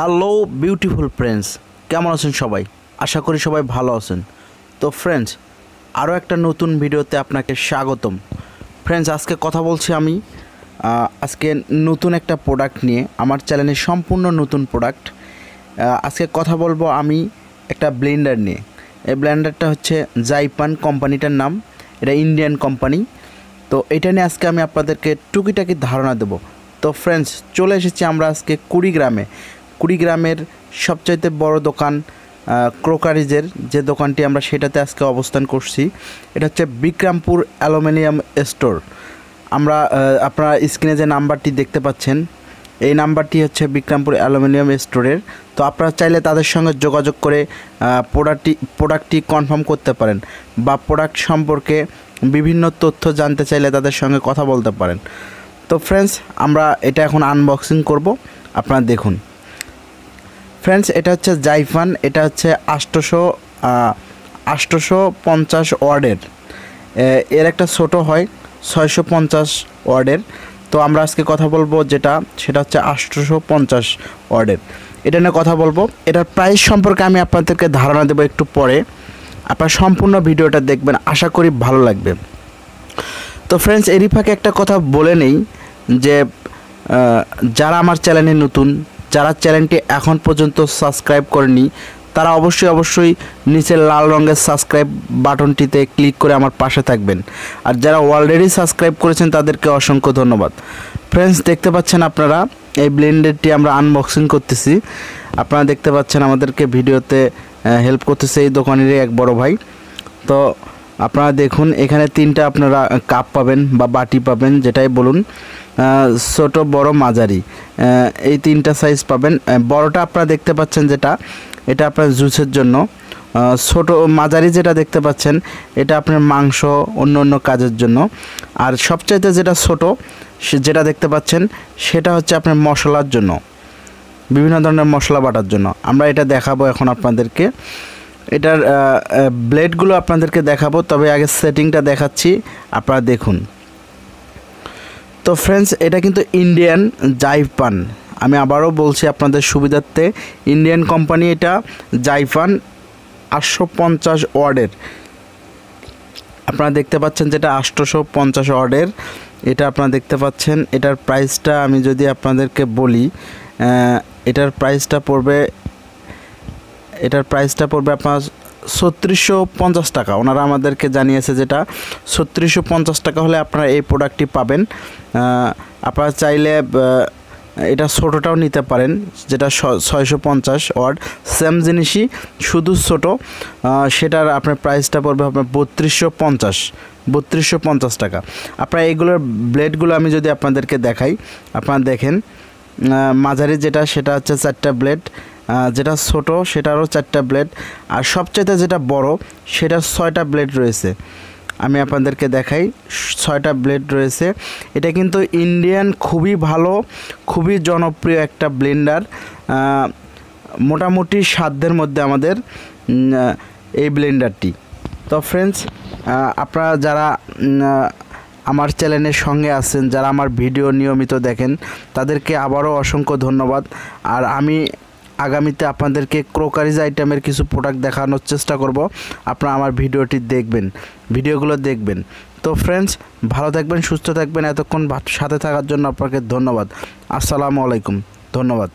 Hello beautiful friends, কেমন আছেন সবাই? আশা করি সবাই ভালো আছেন। তো ফ্রেন্ডস, আরও একটা নতুন ভিডিওতে আপনাকে স্বাগতম। ফ্রেন্ডস, আজকে কথা বলছি আমি আজকে নতুন একটা প্রোডাক্ট নিয়ে, আমার চ্যানেলের সম্পূর্ণ নতুন প্রোডাক্ট। আজকে কথা বলবো আমি একটা ব্লেন্ডার নিয়ে। এই ব্লেন্ডারটা হচ্ছে জাইপান কোম্পানিটার নাম, এটা ইন্ডিয়ান কোম্পানি। তো এটা নিয়ে আজকে আমি আপনাদেরকে টুকিটাকি ধারণা দেব। তো ফ্রেন্ডস, চলে এসেছি আমরা আজকে কুড়িগ্রামের সবচাইতে বড় দোকান ক্রোকারিজের যে দোকানটি, আমরা সেটাতে আজকে অবস্থান করছি। এটা হচ্ছে বিক্রমপুর অ্যালুমিনিয়াম স্টোর। আপনারা স্ক্রিনে যে নাম্বারটি দেখতে পাচ্ছেন, এই নাম্বারটি হচ্ছে বিক্রমপুর অ্যালুমিনিয়াম স্টোরের। তো আপনারা চাইলে তাদের সঙ্গে যোগাযোগ করে প্রোডাক্টটি কনফার্ম করতে পারেন, বা প্রোডাক্ট সম্পর্কে বিভিন্ন তথ্য জানতে চাইলে তাদের সঙ্গে কথা বলতে পারেন। তো ফ্রেন্ডস, আমরা এটা এখন আনবক্সিং করব, আপনারা দেখুন। ফ্রেন্ডস, এটা হচ্ছে জাইপান, এটা হচ্ছে 850 ওয়ার্ডের। এর একটা ছোট হয় 650 ওয়ার্ডের। তো আমরা আজকে কথা বলবো সেটা হচ্ছে 850 ওয়ার্ডের। এটা নিয়ে কথা বলবো। এটার প্রাইস সম্পর্কে আমি আপনাদেরকে ধারণা দেবো একটু পরে। আপনারা সম্পূর্ণ ভিডিওটা দেখবেন, আশা করি ভালো লাগবে। তো ফ্রেন্ডস, এরই ফাঁকে একটা কথা বলে নেই যে যারা আমার চ্যানেলে নতুন, যারা চ্যানেলটি এখন পর্যন্ত সাবস্ক্রাইব করেনি, তারা অবশ্যই নিচের লাল রঙের সাবস্ক্রাইব বাটনটিতে ক্লিক করে আমার পাশে থাকবেন। আর যারা অলরেডি সাবস্ক্রাইব করেছেন তাদেরকে অসংখ্য ধন্যবাদ। ফ্রেন্ডস, দেখতে পাচ্ছেন আপনারা এই ব্লেন্ডারটি আমরা আনবক্সিং করতেছি। আপনারা দেখতে পাচ্ছেন আমাদেরকে ভিডিওতে হেল্প করতেছে এই দোকানেরই এক বড় ভাই। তো আপনারা দেখুন, এখানে তিনটা আপনারা কাপ পাবেন বা বাটি পাবেন, যেটাই বলুন, ছোট বড় মাঝারি, এই তিনটা সাইজ পাবেন। বড়টা আপনারা দেখতে পাচ্ছেন এটা আপনার জুসের জন্য। ছোট মাঝারি যেটা দেখতে পাচ্ছেন এটা আপনার মাংস অন্য কাজের জন্য। আর সবচাইতে যেটা ছোট যেটা দেখতে পাচ্ছেন সেটা হচ্ছে আপনার মশলার জন্য, বিভিন্ন ধরনের মশলা বাটার জন্য। আমরা এটা দেখাবো এখন আপনাদেরকে। এটার ব্লেডগুলো আপনাদেরকে দেখাবো, তবে আগে সেটিংটা দেখাচ্ছি, আপনারা দেখুন। তো ফ্রেন্ডস, এটা কিন্তু ইন্ডিয়ান জাইপান, আমি আবারও বলছি আপনাদের সুবিধার্থে, ইন্ডিয়ান কোম্পানি। এটা জাইপান 850 ওয়ার্ডের। আপনারা দেখতে পাচ্ছেন যেটা 850 ওয়ার্ডের, এটা আপনারা দেখতে পাচ্ছেন। এটার প্রাইসটা আমি যদি আপনাদেরকে বলি, এটার প্রাইসটা পড়বে আপনার 3650 টাকা। ওনারা আমাদেরকে জানিয়েছে যেটা 3650 টাকা হলে আপনারা এই প্রোডাক্টটি পাবেন। আপনারা চাইলে এটা ছোটোটাও নিতে পারেন, যেটা 650 ওয়াট, সেম জিনিসই, শুধু ছোট। সেটার আপনার প্রাইসটা পড়বে আপনার 3250 টাকা। আপনারা এইগুলোর ব্লেডগুলো আমি যদি আপনাদেরকে দেখাই, আপনারা দেখেন, মাঝারি সেটা হচ্ছে 4টা ব্লেড, যেটা ছোট সেটারও 4টা ব্লেড, আর সবচেয়ে যেটা বড় সেটা 6টা ব্লেড রয়েছে। আমি আপনাদেরকে দেখাই, 6টা ব্লেড রয়েছে। এটা কিন্তু ইন্ডিয়ান খুবই ভালো, খুবই জনপ্রিয় একটা ব্লেন্ডার। মোটামুটি সাধ্যের মধ্যে আমাদের এই ব্লেন্ডারটি। তো ফ্রেন্ডস, আপনারা যারা আমার চ্যানেলের সঙ্গে আছেন, যারা আমার ভিডিও নিয়মিত দেখেন, তাদেরকে আবারও অসংখ্য ধন্যবাদ। আর আমি আগামীতে আপনাদেরকে ক্রোকারিজ আইটেমের কিছু প্রোডাক্ট দেখানোর চেষ্টা করব। আপনারা আমার ভিডিওগুলো দেখবেন। তো ফ্রেন্ডস, ভালো থাকবেন, সুস্থ থাকবেন। এতক্ষণ সাথে থাকার জন্য আপনাকে ধন্যবাদ। আসসালামু আলাইকুম, ধন্যবাদ।